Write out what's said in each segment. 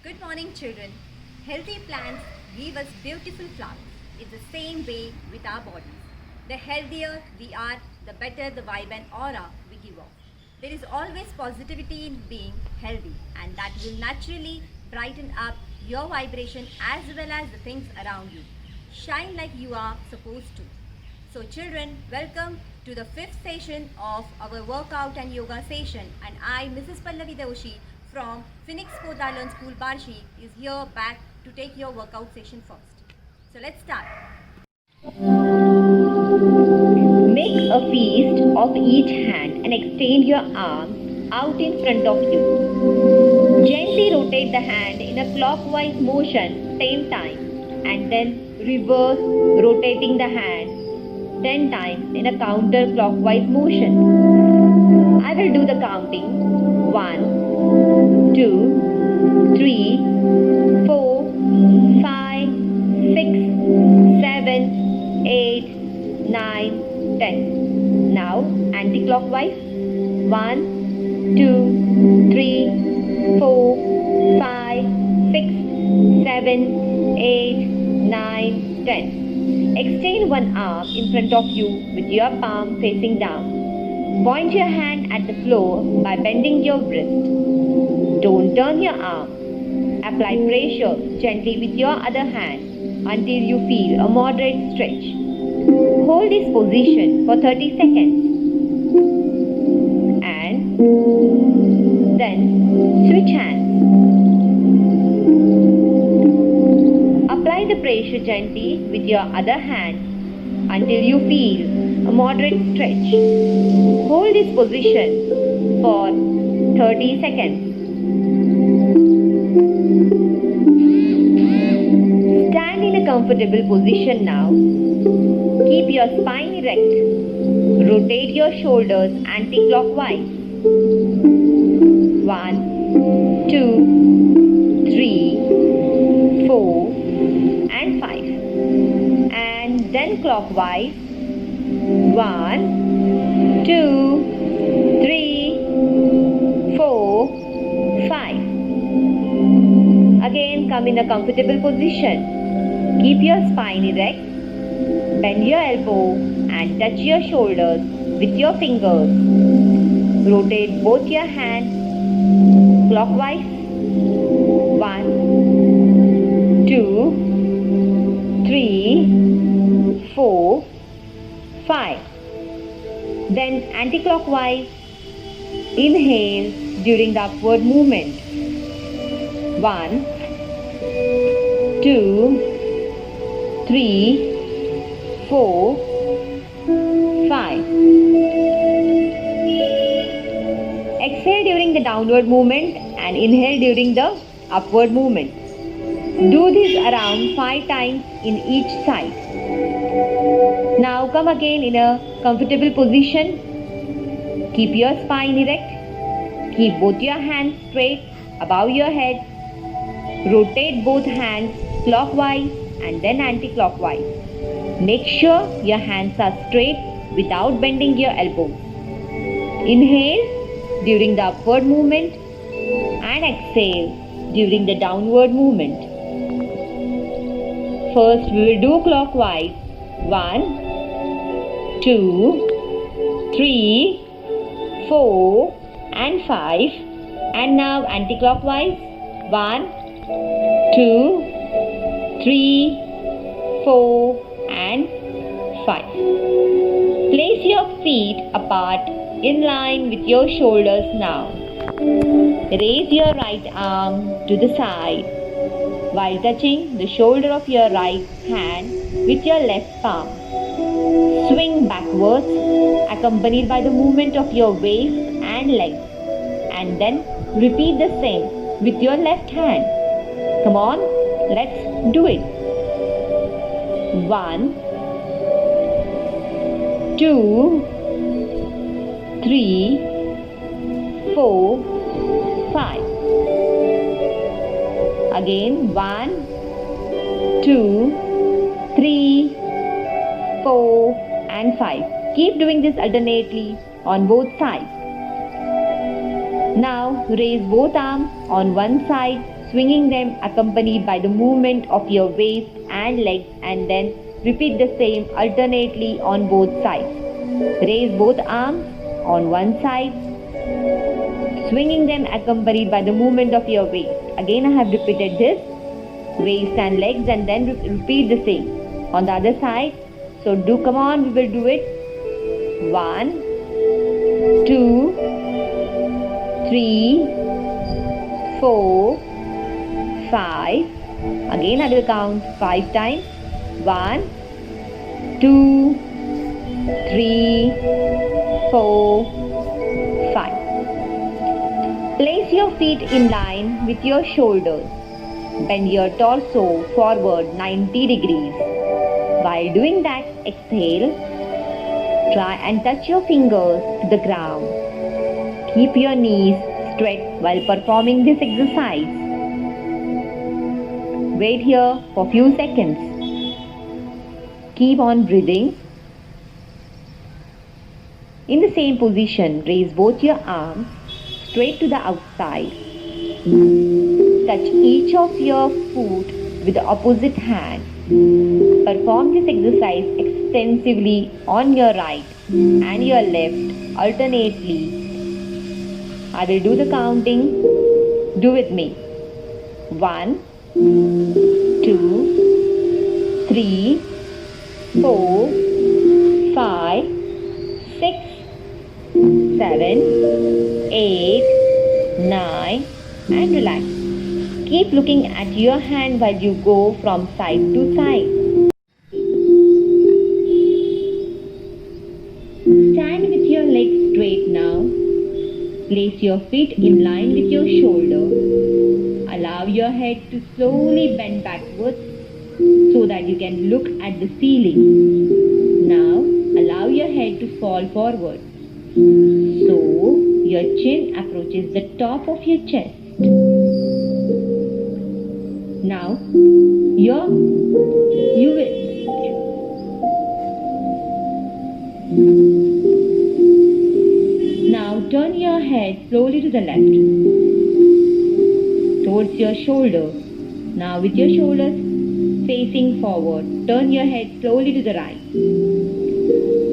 Good morning, children. Healthy plants give us beautiful flowers. It's the same way with our bodies. The healthier we are, the better the vibe and aura we give off. There is always positivity in being healthy, and that will naturally brighten up your vibration as well as the things around you. Shine like you are supposed to. So, children, welcome to the fifth session of our workout and yoga session. And I, Mrs. Pallavi Doshi, from Phoenix Poda Learn School Barshi, is here back to take your workout session first. So let's start. Make a fist of each hand and extend your arms out in front of you. Gently rotate the hand in a clockwise motion 10 times and then reverse rotating the hand 10 times in a counterclockwise motion. I will do the counting. 1, 2, 3, 4, 5, 6, 7, 8, 9, 10. Now anti-clockwise. 1, 2, 3, 4, 5, 6, 7, 8, 9, 10. Extend one arm in front of you with your palm facing down. Point your hand at the floor by bending your wrist. Don't turn your arm. Apply pressure gently with your other hand until you feel a moderate stretch. Hold this position for 30 seconds. And then switch hands. Apply the pressure gently with your other hand until you feel a moderate stretch. Hold this position for 30 seconds. Stand in a comfortable position now. Keep your spine erect. Rotate your shoulders anti-clockwise. 1, 2, 3, 4, and 5. And then clockwise. 1, 2, 3, 4, 5. Again, come in a comfortable position. Keep your spine erect. Bend your elbow and touch your shoulders with your fingers. Rotate both your hands clockwise. 1, 2, 3, 4, 5. Then anti-clockwise. Inhale during the upward movement. 1, 2, 3, 4, 5. Exhale during the downward movement and inhale during the upward movement. Do this around 5 times in each side. Now come again in a comfortable position. Keep your spine erect. Keep both your hands straight above your head. Rotate both hands clockwise and then anti-clockwise. Make sure your hands are straight without bending your elbows. Inhale during the upward movement and exhale during the downward movement. First we will do clockwise. 1, 2, 3, 4, and 5. And now anti-clockwise. 1, 2, 3, 4, and 5. Place your feet apart in line with your shoulders now. Raise your right arm to the side while touching the shoulder of your right hand with your left palm. Swing backwards, accompanied by the movement of your waist and legs. And then repeat the same with your left hand. Come on, let's do it. 1, 2, 3, 4, 5. Again, 1, 2, 3, 4, and 5. Keep doing this alternately on both sides. Now raise both arms on one side swinging them accompanied by the movement of your waist and legs, and then repeat the same alternately on both sides. Raise both arms on one side, swinging them accompanied by the movement of your waist. Again I have repeated this, waist and legs, and then repeat the same on the other side. So come on, we will do it. 1, 2, 3, 4, 5. Again I will count 5 times. 1, 2, 3, 4, 5. Place your feet in line with your shoulders. Bend your torso forward 90 degrees. While doing that, exhale. Try and touch your fingers to the ground. Keep your knees straight while performing this exercise. Wait here for few seconds. Keep on breathing. In the same position, raise both your arms straight to the outside. Touch each of your foot with the opposite hand. Perform this exercise extensively on your right and your left alternately. I will do the counting. Do with me. 1, 2, 3, 4, 5, 6, 7, 8, 9, and relax. Keep looking at your hand while you go from side to side. Stand with your legs straight now. Place your feet in line with your shoulder. Allow your head to slowly bend backwards so that you can look at the ceiling. Now, allow your head to fall forward so your chin approaches the top of your chest. Now, Now turn your head slowly to the left, towards your shoulder. Now with your shoulders facing forward, turn your head slowly to the right.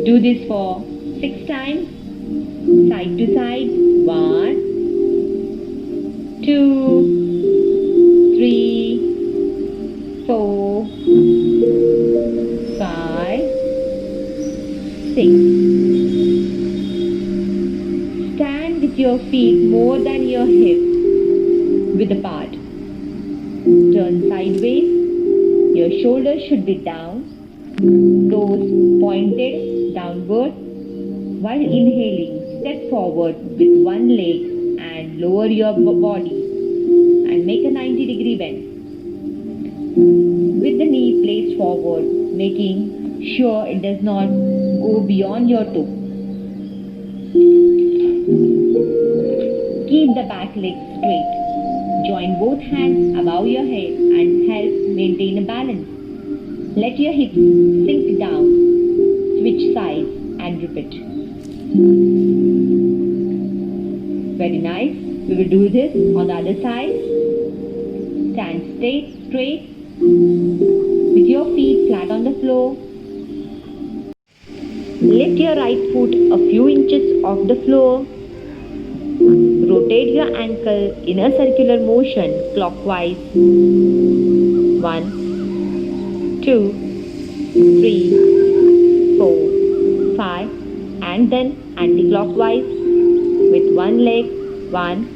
Do this for 6 times, side to side. 1, 2, 3, 4, 5, 6. Stand with your feet more than your hips width apart. Turn sideways. Your shoulders should be down, toes pointed downward. While inhaling, step forward with one leg and lower your body and make a 90-degree bend. With the knee placed forward, making sure it does not go beyond your toe. Keep the back leg straight. Join both hands above your head and help maintain a balance. Let your hips sink down. Switch sides and repeat. Very nice. We will do this on the other side. Stand straight with your feet flat on the floor. Lift your right foot a few inches off the floor. Rotate your ankle in a circular motion clockwise. 1, 2, 3, 4, 5, and then anti-clockwise with one leg. 1,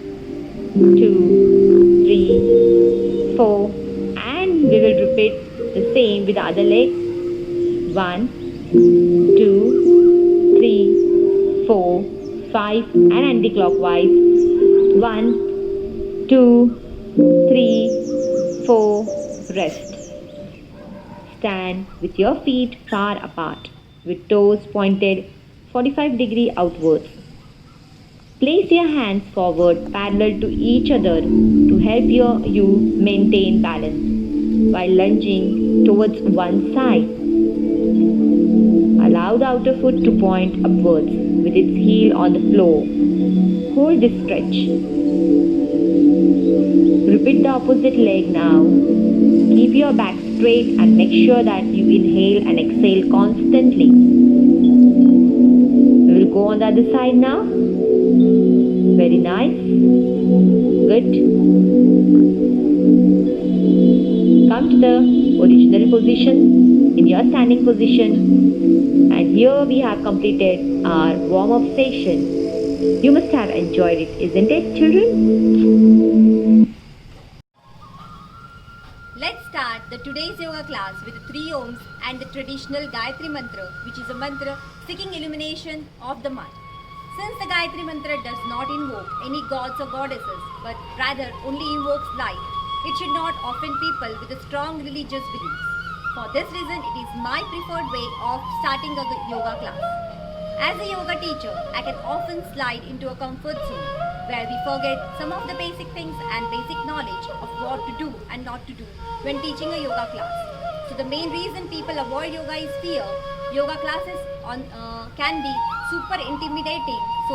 2, 3, 4, and we will repeat the same with the other leg. 1, 2, 3, 4, 5, and anti-clockwise. 1, 2, 3, 4, rest. Stand with your feet far apart, with toes pointed 45 degrees outwards. Place your hands forward parallel to each other to help you maintain balance while lunging towards one side. Allow the outer foot to point upwards with its heel on the floor. Hold this stretch. Repeat the opposite leg now. Keep your back straight and make sure that you inhale and exhale constantly. We will go on the other side now. Very nice. Good. Come to the original position in your standing position. And here we have completed our warm-up session. You must have enjoyed it, isn't it, children? Let's start the today's yoga class with the 3 Ohms and the traditional Gayatri Mantra, which is a mantra seeking illumination of the mind. Since the Gayatri Mantra does not invoke any gods or goddesses, but rather only invokes light, it should not offend people with a strong religious beliefs. For this reason, it is my preferred way of starting a yoga class. As a yoga teacher, I can often slide into a comfort zone where we forget some of the basic things and basic knowledge of what to do and not to do when teaching a yoga class. So the main reason people avoid yoga is fear. Yoga classes can be super intimidating. So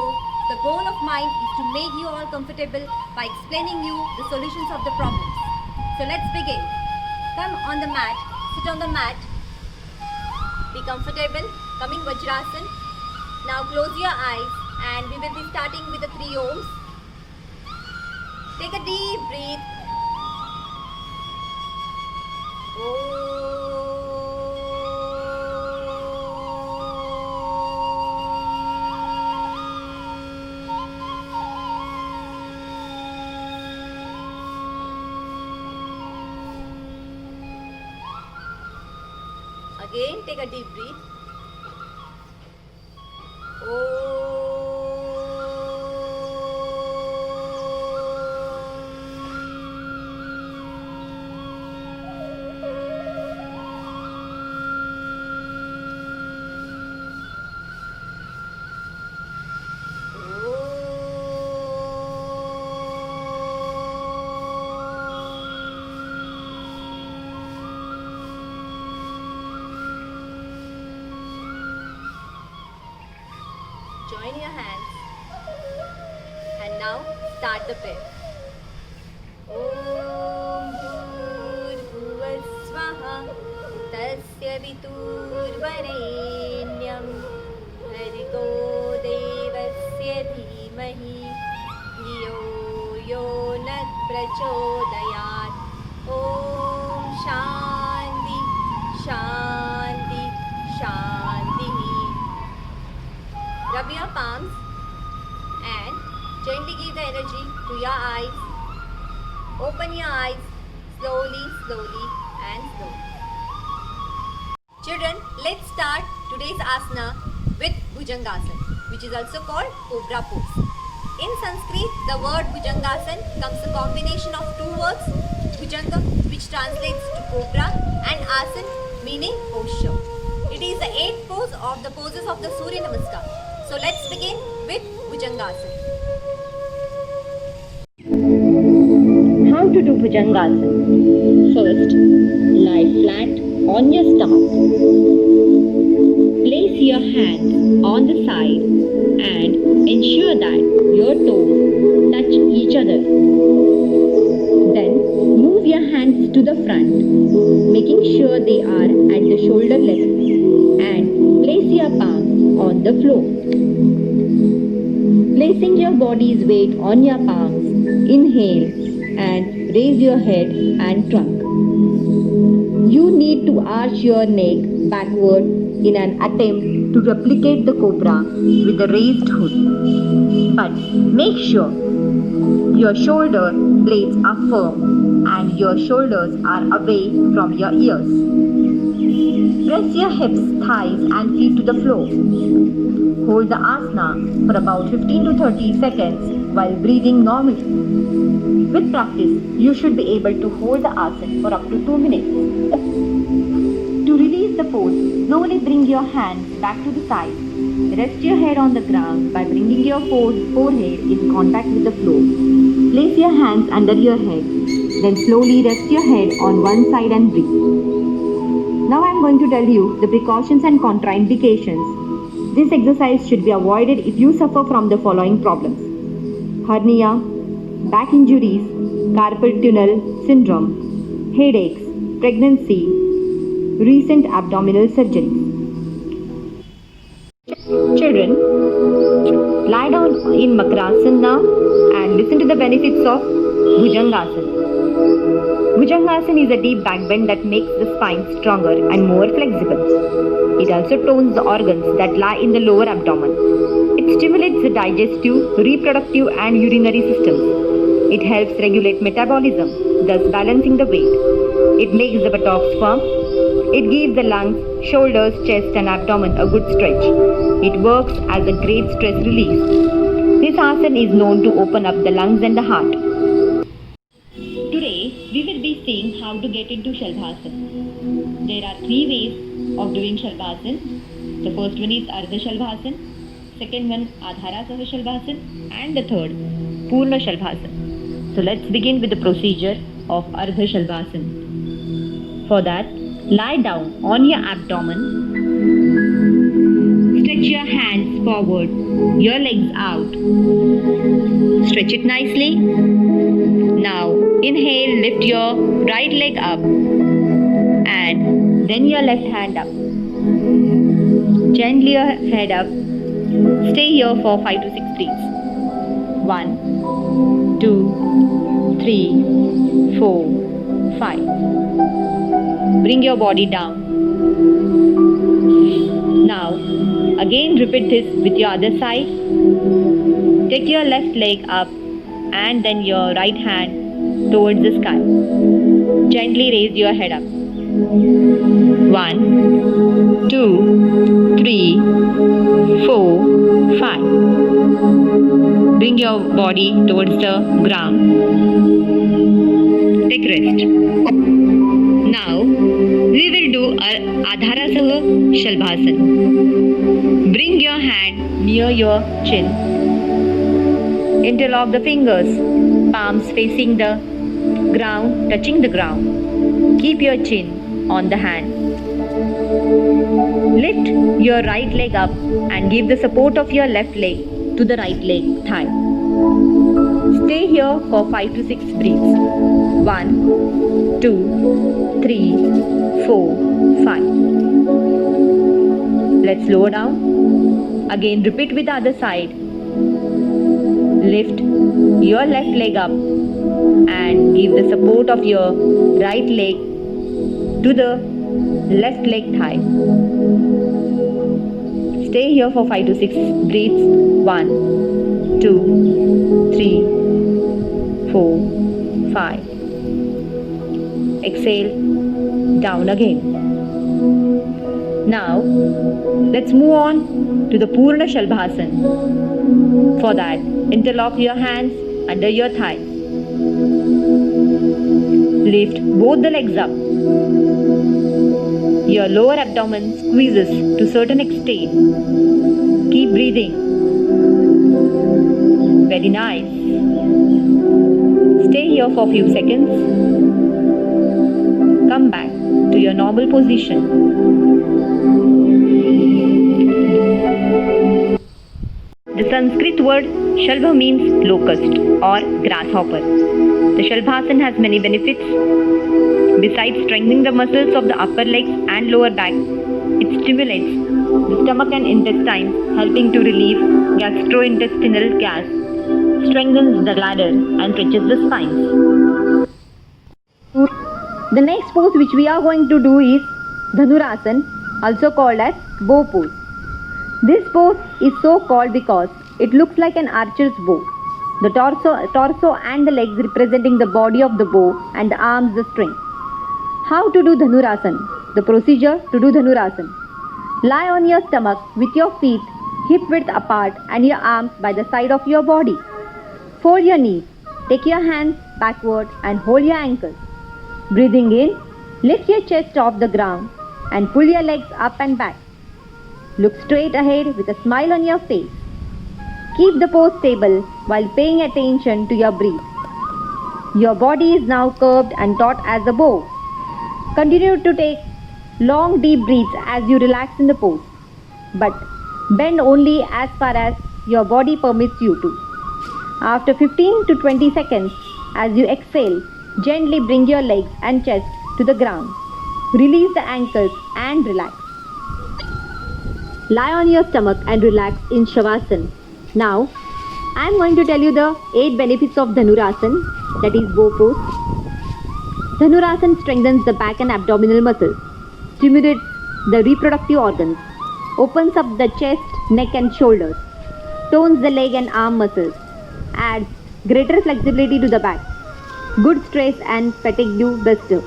the goal of mine is to make you all comfortable by explaining you the solutions of the problems. So let's begin. Come on the mat, sit on the mat, be comfortable, come in Vajrasan. Now close your eyes and we will be starting with the 3 Ohms. Take a deep breath. Again, take a deep breath. Join your hands and now start the prayer. Om Bhurvuvasvaha Tasya Viturvarenyam Bhargo Devasya Dhimahi Dhiyo Yo Nat Prachodayat. Om Shanti Shanti Shanti. Rub your palms and gently give the energy to your eyes. Open your eyes slowly, slowly and slowly. Children, let's start today's asana with Bhujangasana, which is also called Cobra pose. In Sanskrit, the word Bhujangasana comes a combination of 2 words, Bhujanga, which translates to cobra, and Asan, meaning posture. It is the 8th pose of the poses of the Surya Namaskar. So let's begin with Bhujangasana. How to do Bhujangasana? First, lie flat on your stomach. Place your hands on the side and ensure that your toes touch each other. Then move your hands to the front, making sure they are at the shoulder level, and place your palms on the floor. Placing your body's weight on your palms, inhale and raise your head and trunk. You need to arch your neck backward in an attempt to replicate the cobra with the raised hood. But make sure your shoulder blades are firm and your shoulders are away from your ears. Press your hips, thighs and feet to the floor. Hold the asana for about 15 to 30 seconds while breathing normally. With practice, you should be able to hold the asana for up to 2 minutes. To release the pose, slowly bring your hands back to the side. Rest your head on the ground by bringing your forehead in contact with the floor. Place your hands under your head. Then slowly rest your head on one side and breathe. Now I am going to tell you the precautions and contraindications. This exercise should be avoided if you suffer from the following problems: hernia, back injuries, carpal tunnel syndrome, headaches, pregnancy, recent abdominal surgeries. Children, lie down in Makrasana now and listen to the benefits of Bhujangasana. Bhujangasana is a deep back bend that makes the spine stronger and more flexible. It also tones the organs that lie in the lower abdomen. It stimulates the digestive, reproductive and urinary systems. It helps regulate metabolism, thus balancing the weight. It makes the buttocks firm. It gives the lungs, shoulders, chest and abdomen a good stretch. It works as a great stress release. This asana is known to open up the lungs and the heart. Today, we will be seeing how to get into Shalbhasana. There are 3 ways of doing Shalbhasana. The first one is Ardha Shalbhasana, second one Adhara Saha Shalbhasana and the third Purna Shalbhasana. So let's begin with the procedure of Ardha Shalbhasana. For that, lie down on your abdomen. Stretch your hands forward, your legs out. Stretch it nicely. Now inhale, lift your right leg up and then your left hand up. Gently your head up. Stay here for 5 to 6 breaths. 1, 2, 3, 4, 5. Bring your body down. Now, again repeat this with your other side. Take your left leg up and then your right hand towards the sky. Gently raise your head up. 1, 2, 3, 4, 5. Bring your body towards the ground. Take rest. Now, we will do Adhara Saha Shalbhasana. Bring your hand near your chin. Interlock the fingers, palms facing the ground, touching the ground. Keep your chin on the hand. Lift your right leg up and give the support of your left leg to the right leg thigh. Stay here for 5 to 6 breaths. 1, 2, 3, 4, 5. Let's slow down. Again repeat with the other side. Lift your left leg up and give the support of your right leg to the left leg thigh. Stay here for 5 to 6 breaths. 1, 2, 3, 4, 5. Exhale, down again. Now, let's move on to the Purna Shalbhasana. For that, interlock your hands under your thighs. Lift both the legs up. Your lower abdomen squeezes to a certain extent. Keep breathing. Very nice. Stay here for a few seconds. Come back to your normal position. The Sanskrit word Shalbha means locust or grasshopper. The Shalbhasana has many benefits. Besides strengthening the muscles of the upper legs and lower back, it stimulates the stomach and intestines, helping to relieve gastrointestinal gas, strengthens the bladder and stretches the spines. The next pose which we are going to do is Dhanurasana, also called as bow pose. This pose is so called because it looks like an archer's bow. The torso and the legs representing the body of the bow and the arms the string. How to do Dhanurasana? The procedure to do Dhanurasana. Lie on your stomach with your feet hip width apart and your arms by the side of your body. Fold your knees. Take your hands backward and hold your ankles. Breathing in, lift your chest off the ground and pull your legs up and back. Look straight ahead with a smile on your face. Keep the pose stable while paying attention to your breath. Your body is now curved and taut as a bow. Continue to take long deep breaths as you relax in the pose, but bend only as far as your body permits you to. After 15 to 20 seconds, As you exhale, gently bring your legs and chest to the ground. Release the ankles and relax. Lie on your stomach and relax in Shavasana. Now, I am going to tell you the 8 benefits of Dhanurasana, that is bow pose. Dhanurasana strengthens the back and abdominal muscles, stimulates the reproductive organs, opens up the chest, neck and shoulders, tones the leg and arm muscles, adds greater flexibility to the back, good stress and fatigue buster,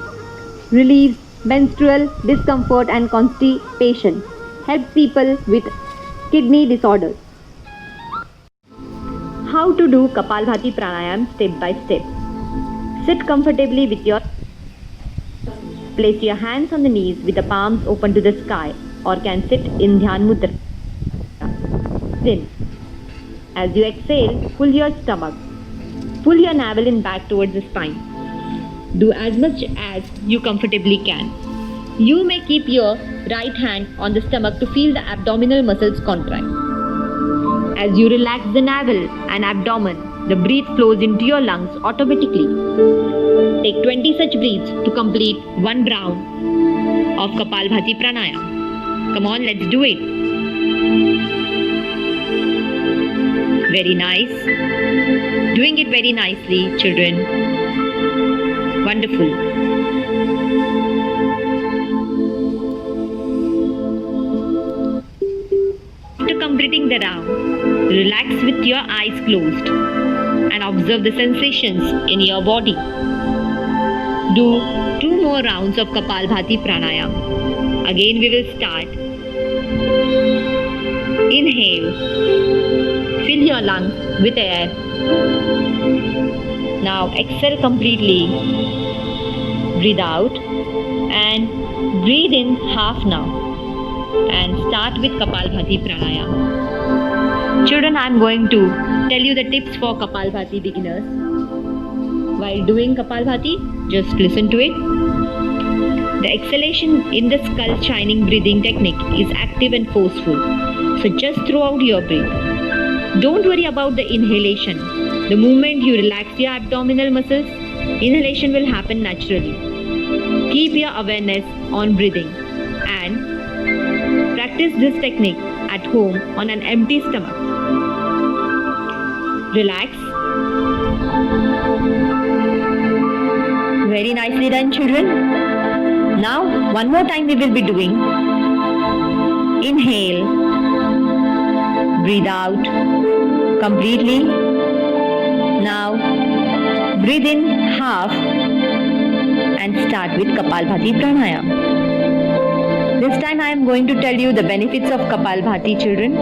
relieves menstrual discomfort and constipation, helps people with kidney disorders. How to do Kapalbhati Pranayam step by step. Sit comfortably with your place your hands on the knees with the palms open to the sky or can sit in Dhyan Mudra. Then, as you exhale, pull your stomach. Pull your navel in back towards the spine. Do as much as you comfortably can. You may keep your right hand on the stomach to feel the abdominal muscles contract. As you relax the navel and abdomen, the breath flows into your lungs automatically. Take 20 such breaths to complete 1 round of Kapalbhati Pranayam. Come on, let's do it. Very nice. Doing it very nicely, children. Wonderful. After completing the round, relax with your eyes closed and observe the sensations in your body. Do 2 more rounds of Kapalbhati Pranayam. Again we will start. Inhale. Fill your lungs with air. Now exhale completely. Breathe out and breathe in half now. And start with Kapalbhati Pranayam. Children, I am going to tell you the tips for Kapalbhati beginners. While doing Kapalbhati, just listen to it. The exhalation in the skull shining breathing technique is active and forceful. So just throw out your breath. Don't worry about the inhalation. The moment you relax your abdominal muscles, inhalation will happen naturally. Keep your awareness on breathing and practice this technique at home on an empty stomach. Relax. Very nicely done, children. Now, one more time we will be doing. Inhale. Breathe out completely. Now, breathe in half and start with Kapalbhati Pranayam. This time I am going to tell you the benefits of Kapalbhati, children.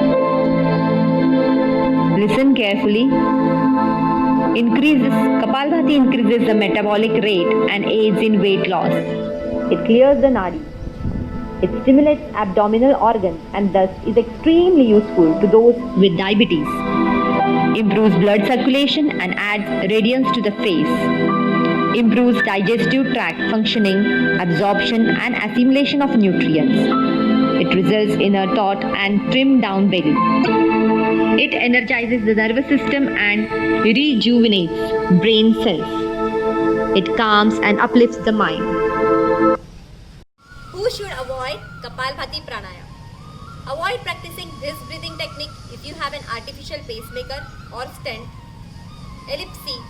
Listen carefully. Kapalbhati increases the metabolic rate and aids in weight loss. It clears the nadi. It stimulates abdominal organs and thus is extremely useful to those with diabetes. Improves blood circulation and adds radiance to the face. Improves digestive tract functioning, absorption and assimilation of nutrients. It results in a taut and trimmed down belly. It energizes the nervous system and rejuvenates brain cells. It calms and uplifts the mind. Who should avoid Kapalbhati Pranayam? Avoid practicing this breathing technique if you have an artificial pacemaker or stent, epilepsy,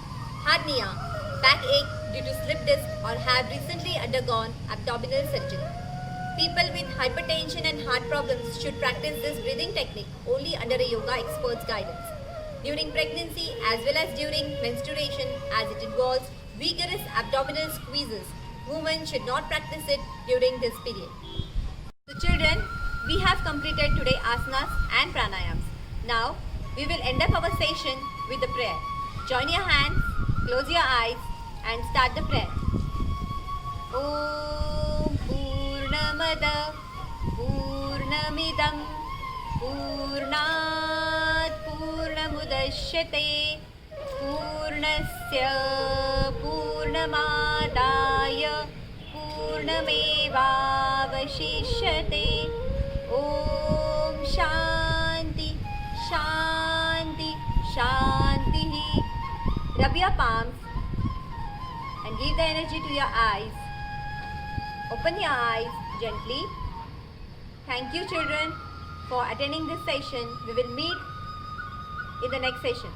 hernia, backache due to slip disc or have recently undergone abdominal surgery. People with hypertension and heart problems should practice this breathing technique only under a yoga expert's guidance. During pregnancy as well as during menstruation, as it involves vigorous abdominal squeezes, women should not practice it during this period. So children, we have completed today asanas and pranayams. Now, we will end up our session with the prayer. Join your hands, close your eyes and start the prayer. Om Purnamada Purnamidam Purnat Purnamudashyate Purnasya Purnamadaya Purnamevavashishyate. Om Shanti Shanti Shanti. Rub your palms and give the energy to your eyes. Open your eyes gently. Thank you children for attending this session. We will meet in the next session.